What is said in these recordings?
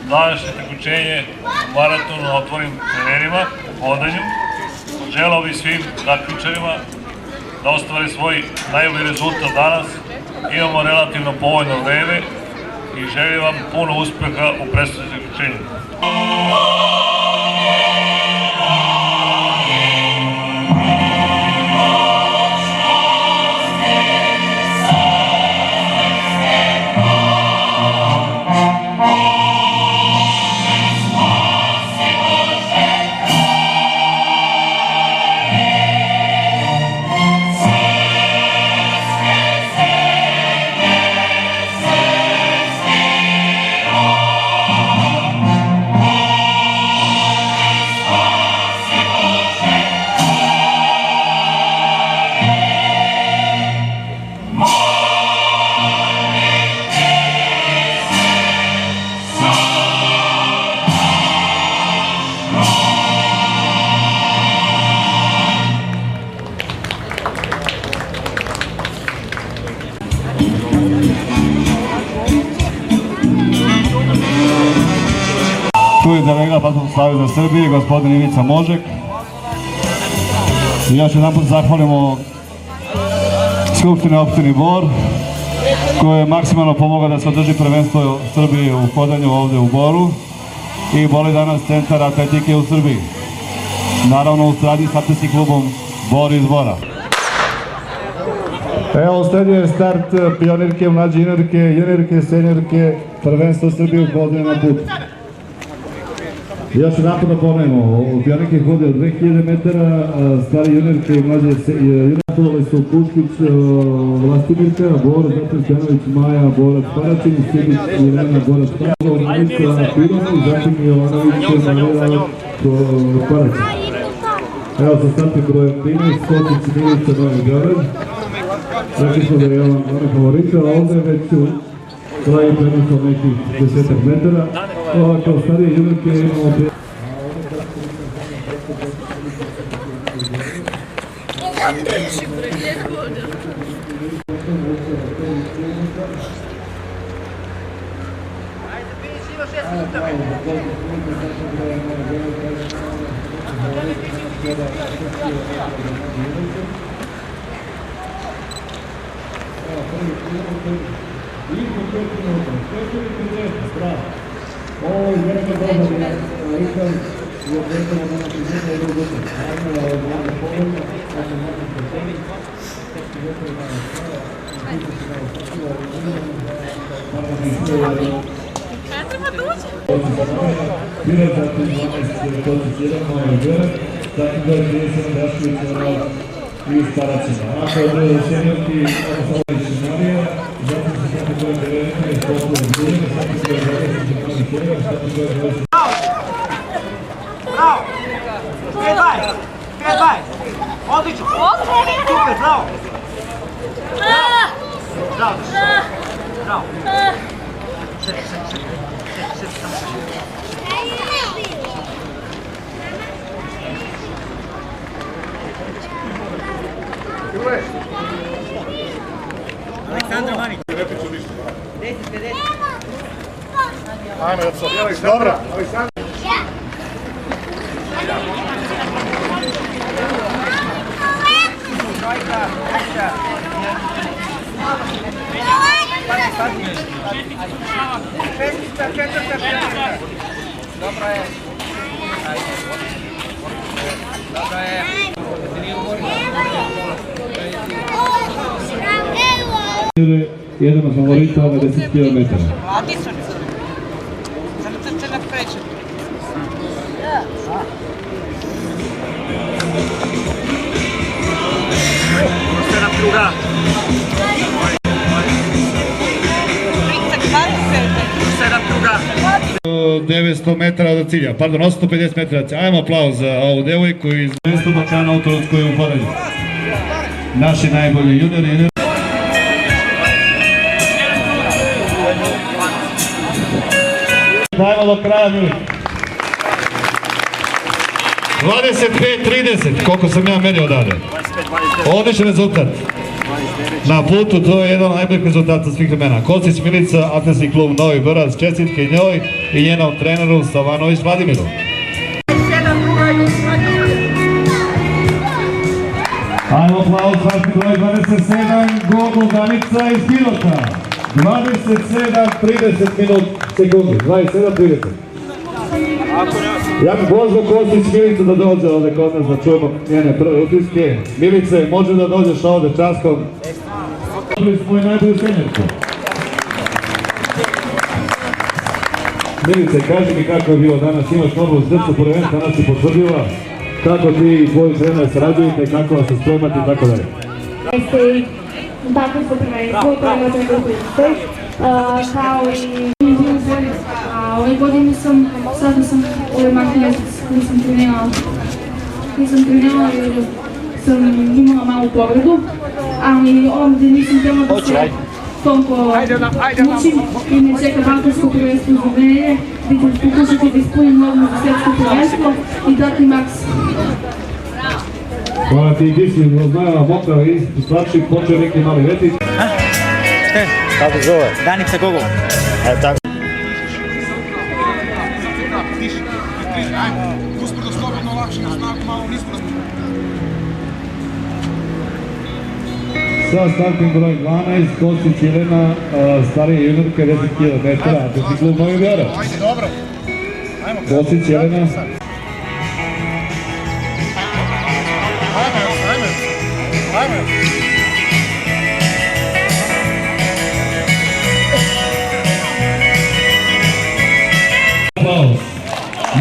današnje takmičenje u maratonu na otvorenim terenima, u hodanju. Želeo bih svim takmičarima da ostvare svoj najbolji rezultat danas. Imamo relativno povoljno vreme i želim vam puno uspeha u predstojećem takmičenju. Tu je delega Vaterpolo saveza Srbije, gospodin Ivica Možek. I još jedan put zahvalimo Skupštine opštine Bor, koja je maksimalno pomogla da se održi prvenstvo Srbije u hodanju ovde u Boru i Boli danas centar atletike u Srbiji. Naravno u saradnji sa atletskih klubom Bor iz Bora. Evo, usledio je start pionirke, mlađe juniorke, senjorke, prvenstvo Srbije u hodanju na put. Još napad da ponovimo, u pionirke hode od 2000 metara, stari juniorke i mlađe juniorke su Puškić, Vlastimirka, Bor, zatim Stjanović, Maja, Borac, Paračin, Simić, Irena, Borac, Paračin, Pironi, zatim Jovanović, Marija, Paračin. Evo sa startnim brojem 13, Skočić, Milica, Novi Beograd. Rekli smo da je jedan favorita, a ovdje već traje prenos od nekih 10 metara. Kao starije juniorke imamo prije... Ovo je velika dobar ritam i obretamo da nam priznete jednu gutu. Naravno da je vlada povodna, da se možemo pripremiti. Teksti gotovo da je stara, i kuće se da je sačuva, Kad treba doći? Bire zatim 12 Kočić 1, Novi Beograd, zatim broj 37 Dašković iz Paračina. Ako je senjorki, Omosović iz Marija, zatim se zatim broj 19 Poslov iz Buljine, zatim broj 20 iz Kjera, zatim broj 20... Bravo! 5-2! Odlično! Super, bravo! Bravo! Bravo! Šedi. Aleksandra Manić. 10-50. Ajme, dobra, Aleksandra. Dobro je. Jedan od favorita na 10 km. Mladi su. Crna kreće. Prostena pruga. 900 metara do cilja, pardon, 850 metara. Ajmo aplauz za ovu devojku iz Mesto Balkana u Turskoj u hodanju. Naši najbolji juniori. Dajmo do kraja, ljudi. 25-30, koliko sam ja meni odavde. Odličan rezultat. Na putu, to je jedan od najboljih rezultata svih vremena. Kocić Milica, Atletski klub Novi Beograd, čestitke njoj i njenom treneru Savanović Vladimiru. Ajmo aplauz, važni broj 27, Gogo Danica iz Pirota. 27-30 sekundi, 27-30. Ja bih pozvao Kocić Milicu da dođe ovdje kod nas da čujemo njene prve utiske. Milice, može da dođeš ovdje časkom. Dobili smo i najbolju senjerku. Milice, kaži mi kako je bilo danas, imaš novu srcu prvenstva, nas si potvrdila. Kako ti i tvoji trener sarađujete, kako vas se spremate i tako dalje. Jeste i tako se prvenstvo, to je na grupu uspeh, kao i bolje. A ove godine sad sam ovaj mart mjesec nisam trenirala jer sam imala malu povredu, ali ovdje nisam htjela da se toliko mučim i me čeka balkansko prvenstvo za mene, gdje ću pokušati da ispunim normu za svjetsko prvenstvo i dati maks. Hvala ti, ti si znala mokra i svačih počeo neki mali vetić. Kako zove? Danica Gogo. Evo tako. Usporno slobodno lakše, snagu malo nisko. Sa startnim broj 12, Kocić Jelena, starija juniorka, 10.000 metara, Atletski klub Novi Beograd. Ajde, dobro. Kocić Jelena. Ajme. Aplauz.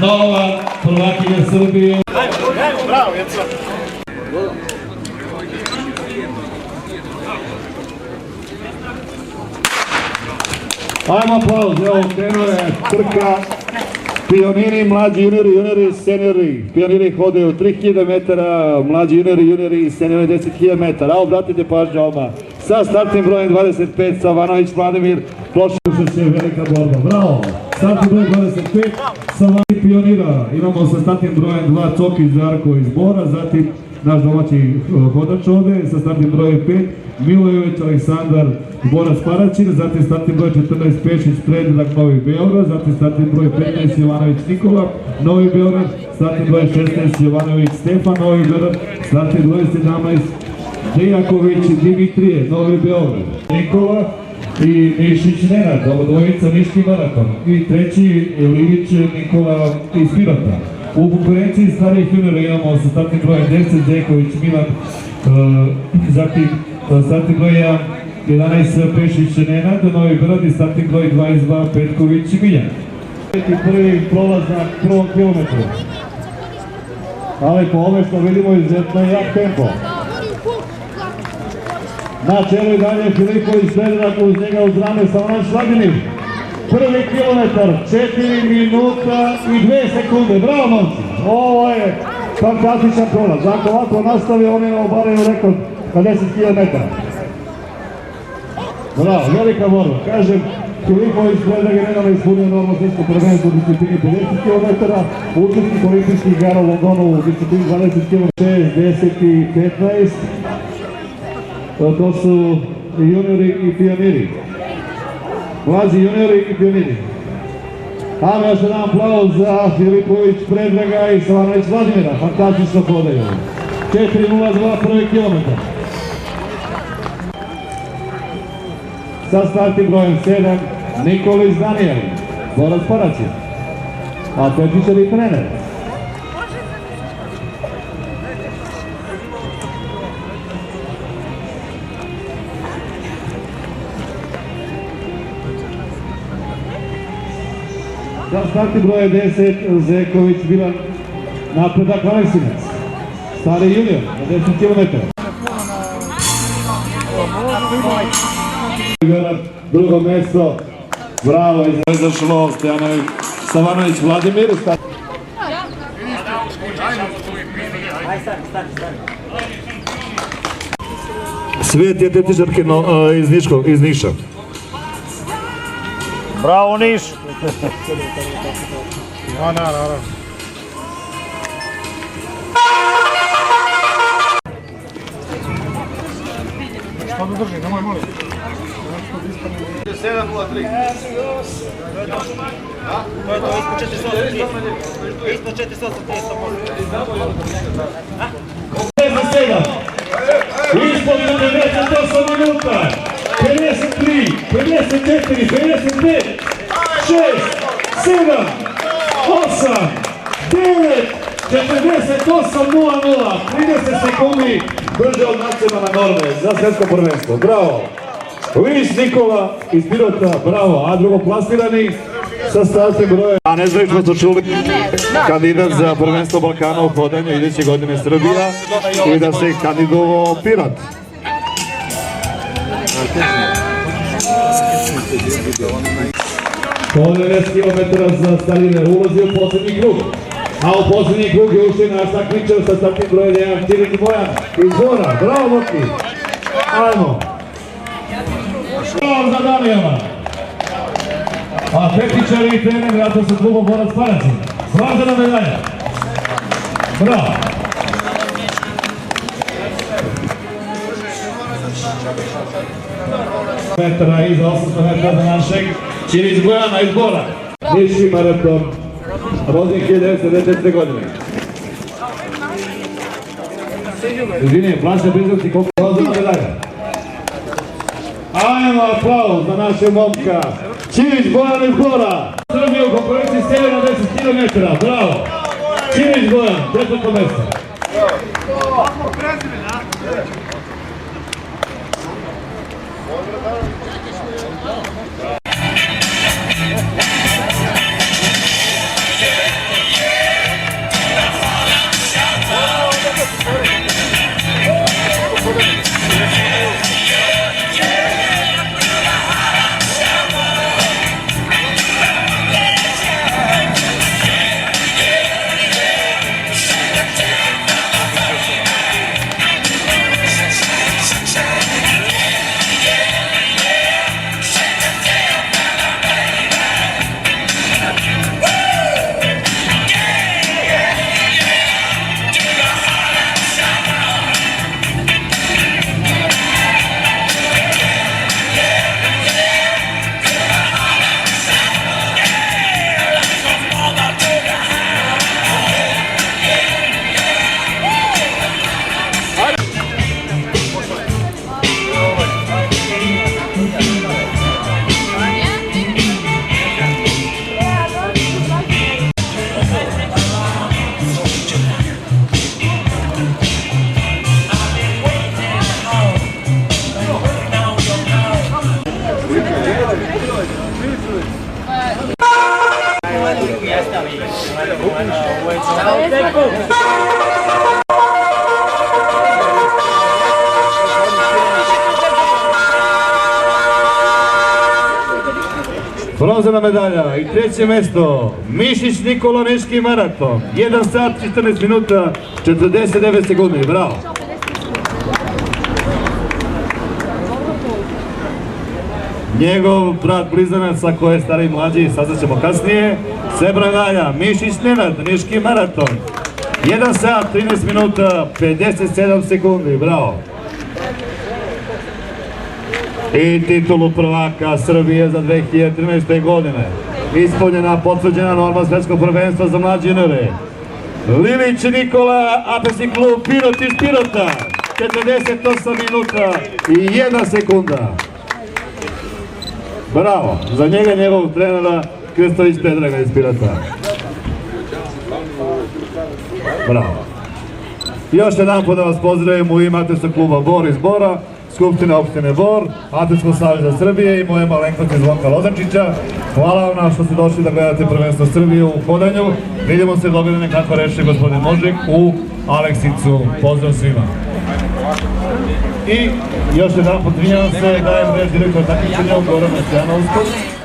Nova prvakinja Srbije. Bravo, Jeca. Ajmo aplauz, evo krenula je trka. Pioniri, mlađi juniori, seniori. Pioniri hodaju 3000 metara, mlađi juniori i seniori 10.000 metara. Obratite pažnju odmah. Sa startnim brojem 25, Savanović Vladimir, prošla se velika borba. Bravo! Startni broj 25, Savanović pionira. Imamo sa startnim brojem 2, Cokić Darko iz Bora, zatim naš domaći hodač ovde, sa startnim brojem 5, Milojević Aleksandar Borac Paraćin, zatim startni broj 14 Pešić Predrag Novi Beograd, zatim startni broj 15 Jovanović Nikola Novi Beograd, startni broj 16 Jovanović Stefan Novi Beograd, startni broj 17 Dejaković Dimitrije Novi Beograd, Nikola i Mišić Nenad, ovo dvojica Niški maraton, i treći Ilić Nikola iz Pirota. U konkurenciji starijih juniora imamo sa startnim brojem 10 Zeković Milan, zatim startni broj 11 Pešić Nenad, Novi Beograd i startni broj 22 Petković Miljan. Prvi prolaz na prvom kilometru. Ali po ove što vidimo izuzetno jak tempo. Na čelu i dalje Filipović Predrag, uz njega uz rame Savanović Vladimir. Prvi kilometar, 4 minuta i 2 sekunde. Bravo, momci! Ovo je fantastičan prolaz. Ako ovako nastavi, oni nam obaraju rekord 50.000 metara. Bravo, velika borba. Kažem, Filipović Predrag je nedavno ispunio normu svjetsko prvenstvo u disciplini 50 km, učesnik olimpijskih igara u Londonu u disciplini 20 km, 6, 10 i 15. To su juniori i pioniri. Mlađi juniori i pioniri. Ajmo još jedan aplauz za Filipović Predraga i Savanović Vladimira. Fantastično hodaju. 4.02 prvi kilometar. Sa startnim brojem 7 Nikolić Danijel, Borac Paraćin, atletičar i trener. Sa startnim brojem 10 Zeković Milan, Napredak Aleksinac, stari junior, 10 km. Drugo mjesto, bravo, izašlo Savanović Vladimir. Svijet je tetičarke iz Niša. Bravo, Niš! Naravno. Pa da drži, nemoj molim. 7-0-3. To je to, ispod 48-30. Ispod 48-30. 57, ispod 98 minuta, 53, 54, 55, 6, 7, 8, 9, 48, 0-0, 30 sekundi brže od nacionalne norme za svjetsko prvenstvo. Bravo! Luis Nikola iz Pirota, bravo, a drugoplasirani sa startnim brojem. A nezdravično smo čuli kandidat za prvenstvo Balkana u hodanju iduće godine Srbija i da se kandidovao Pirot. Ovo 90 km za Staline ulazi u posljednji krug. A u posljednji krug je ušli naš takmičar sa startnim brojem 1 Čirić Bojan iz Bora. Bravo, Boki! Ajmo! Bravo za Damijana! A tehničari i trener rata sa klubom Borac Paraćin. Zvažena medalja! Bravo! Metara iza 800 metara za našeg Čirić Bojana iz Bora. Niški maraton, rođen 1994. godine. Izvini, plaća priznati koliko je zvažena medalja. Ajmo aplauz za naše momka. Čirić Bojan iz Bora. Srbija u konkurenciji sjeverno 10 km. Bravo. Čirić Bojan, 4. mjesto. Bronzana medalja i 3. mjesto Mišić Nikola Niški maraton 1 sat 14 minuta 49 sekundi, bravo. Njegov brat blizanac, ako je stari mlađi, saznaćemo kasnije. Srebra medalja Mišić Nenad Niški maraton 1 sat 13 minuta 57 sekundi, bravo. I titulu prvaka Srbije za 2013. godine. Ispunjena, potvrđena norma svjetskog prvenstva za mlađe juniore. Lilić Nikola, APS klub Pirot iz Pirota, 48 minuta i 1 sekunda. Bravo, za njega i njegovog trenera Krstović Predraga iz Pirota. Bravo. Još jedan put da vas pozdravim u ime APS kluba Bor iz Bora, Skupštine opštine Bor, Atletskog saveza Srbije i moje malenkosti Zvonka Lozančića. Hvala vam što ste došli da gledate prvenstvo Srbije u hodanju. Vidimo se dogodine kako reši gospodin Možik u Aleksicu. Pozdrav svima. I još jedan put vinjavam se, dajem reč direktor takmičenja u Goranu Stojanovskom.